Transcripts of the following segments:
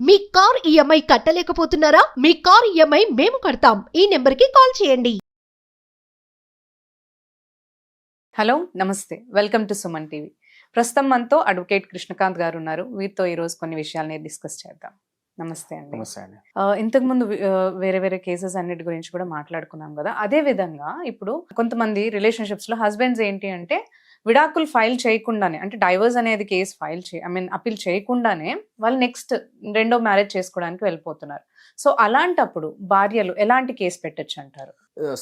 మీ car EMI కట్టలేకపోతున్నారా? మీ car EMI మేము కడతాం. ఈ నెంబర్కి కాల్ చేయండి. హలో నమస్తే, వెల్కమ్ టు సుమన్ టీవీ. ప్రస్తుతం మనతో అడ్వకేట్ కృష్ణకాంత్ గారు ఉన్నారు. వీరితో ఈరోజు కొన్ని విషయాలని డిస్కస్ చేద్దాం. నమస్తే అండి. నమస్తే అండి. ఇంతకుముందు వేరే వేరే కేసెస్ అన్నిటి గురించి కూడా మాట్లాడుకున్నాం కదా. అదే విధంగా ఇప్పుడు కొంతమంది రిలేషన్షిప్స్ లో హస్బెండ్స్ ఏంటి అంటే విడాకులు ఫైల్ చేయకుండానే, అంటే డైవర్స్ అనేది కేసు ఫైల్ అపీల్ చేయకుండానే వాళ్ళు నెక్స్ట్ రెండో మ్యారేజ్ చేసుకోవడానికి వెళ్ళిపోతున్నారు. సో అలాంటప్పుడు భార్యలు ఎలాంటి కేసు పెట్టచ్చు అంటారు?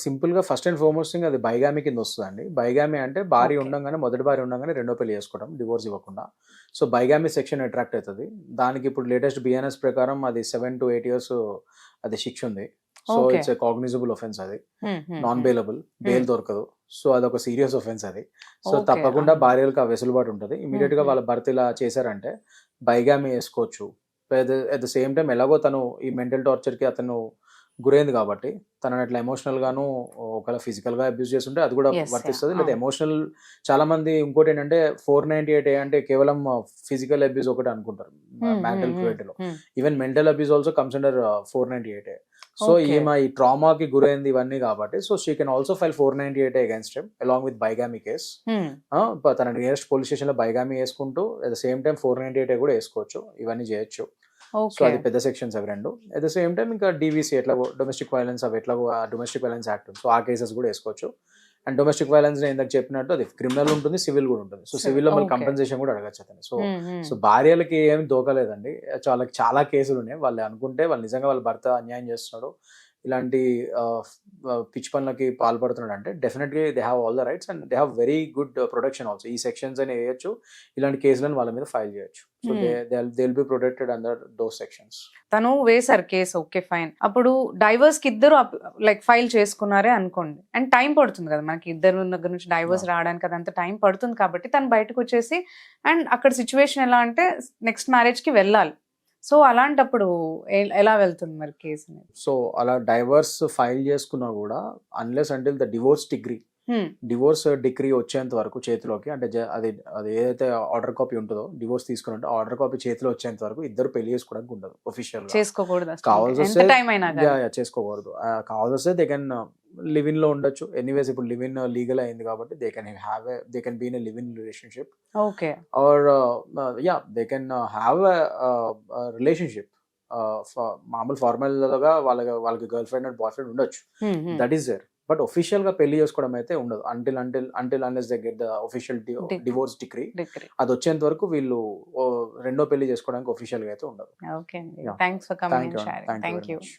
సింపుల్ గా ఫస్ట్ అండ్ ఫార్మోస్ట్ థింగ్ అది బైగామి కింద వస్తుందండి. బైగామి అంటే భార్య Okay. ఉండగానే, మొదటి భార్య ఉండగానే రెండో పెళ్లి చేసుకోవడం, డివోర్స్ ఇవ్వకుండా. సో బైగామి సెక్షన్ అట్రాక్ట్ అవుతుంది. దానికి ఇప్పుడు లేటెస్ట్ బిఎన్ఎస్ ప్రకారం అది 7 to 8 years అది శిక్ష ఉంది. So Okay. It's a cognisable offence. అది నాన్ బెయిలబుల్, బెయిల్ దొరకదు. సో అదొక సీరియస్ ఒఫెన్స్ అది. So Okay. తప్పకుండా భార్యలకు ఆ వెసులుబాటు ఉంటుంది. ఇమీడియట్ గా వాళ్ళ భర్త ఇలా చేశారంటే బైగామి వేసుకోవచ్చు. అట్ ద సేమ్ టైం ఎలాగో తను ఈ మెంటల్ టార్చర్ కి అతను గురైంది కాబట్టి తనని అట్లా ఎమోషనల్ గాను ఒకవేళ ఫిజికల్ గా అబ్యూస్ చేస్తుంటే అది కూడా Yes, వర్తిస్తుంది. yeah. లేదా ఎమోషనల్, చాలా మంది ఇంకోటి ఏంటంటే 498 అంటే కేవలం ఫిజికల్ అబ్యూస్ ఒకటి అనుకుంటారు మెంటల్ క్రూయల్టీలో. Even mental abuse also comes under 498. So Okay. ఈమె ఈ ట్రామాకి గురైంది ఇవన్నీ కాబట్టి, so she can also file 498 against him along with bigamy case. తన నియరెస్ట్ పోలీస్ స్టేషన్ లో బైగామి వేసుకుంటూ అట్ ద సేమ్ టైం 498 కూడా వేసుకోవచ్చు. ఇవన్నీ చేయొచ్చు. సో అది పెద్ద సెక్షన్స్ అవి రెండు. అట్ ద సేమ్ టైం ఇంకా డివిసి ఎట్లా డొమెస్టిక్ వైలెన్స్, అవి ఎట్లా డొమెస్టిక్ వైలెన్స్ యాక్ట్, సో ఆ కేసెస్ కూడా వేసుకోవచ్చు. అండ్ డొమెస్టిక్ వైలెన్స్ ఇందాక చెప్పినట్టు అది క్రిమినల్ ఉంటుంది, సివిల్ కూడా ఉంటుంది. సో సివిల్ లో మళ్ళీ Okay. కంపెన్సేషన్ కూడా అడగచ్చు అతను. సో భార్యలకి ఏమి దోకలేదండి. చాలా కేసులు ఉన్నాయి. వాళ్ళు అనుకుంటే వాళ్ళు నిజంగా వాళ్ళ భర్త అన్యాయం చేస్తున్నాడు, ఇలాంటి పిచ్చి పనులకి పాల్పడుతున్నాడు అంటే definitely they have all the rights and they have very good protection also. ఈ సెక్షన్స్ అని వేయచ్చు, ఇలాంటి కేసులను వాళ్ళ మీద ఫైల్ చేయొచ్చు. So they will be protected under those sections. తను వేశారు కేసు, ఓకే ఫైన్. అప్పుడు డైవర్స్ కి ఇద్దరు లైక్ ఫైల్ చేసుకున్నారే అనుకోండి, అండ్ టైం పడుతుంది కదా మనకి ఇద్దరు దగ్గర నుంచి డైవర్స్ రావడానికి, అదంతా టైం పడుతుంది కాబట్టి తను బయటకు వచ్చేసి అండ్ అక్కడ సిచ్యువేషన్ ఎలా అంటే నెక్స్ట్ మ్యారేజ్ కి వెళ్ళాలి. సో అలాంటప్పుడు ఎలా వెళ్తుంది మరి కేసు? సో అలా డైవర్స్ ఫైల్ చేసుకున్నా కూడా unless until the divorce degree వచ్చేంత వరకు చేతిలోకి, అంటే అది అది ఏదైతే ఆర్డర్ కాపీ ఉంటుందో డివోర్స్ తీసుకున్నట్టు ఆర్డర్ కాపీ చేతిలో వచ్చేంత వరకు ఇద్దరు పెళ్లి చేసుకోవడానికి ఉండదు. ఒఫిషియల్ చేసుకోకూడదు, కావాల్సి ఎంత వస్తే టైం అయినా కానీ. చేసుకోకూడదు. కావాల్సి వస్తే దే కెన్ లివ్ ఇన్ లో ఉండొచ్చు. ఎనీవేస్ ఇప్పుడు లివ్ ఇన్ లీగల్ అయింది కాబట్టి they can be in live in relationship okay. Or they can have relationship. మామూలు ఫార్మల్ గా వాళ్ళకి girlfriend and boyfriend ఉండొచ్చు. That is there. But official గా పెళ్లి చేసుకోవడం అయితే ఉండదు until unless they get the official divorce degree. అది వచ్చేంత వరకు వీళ్ళు రెండో పెళ్లి చేసుకోవడానికి ఒఫిషియల్ గా అయితే ఉండదు. Okay, thanks for coming and sharing. Thank you thank very you. much.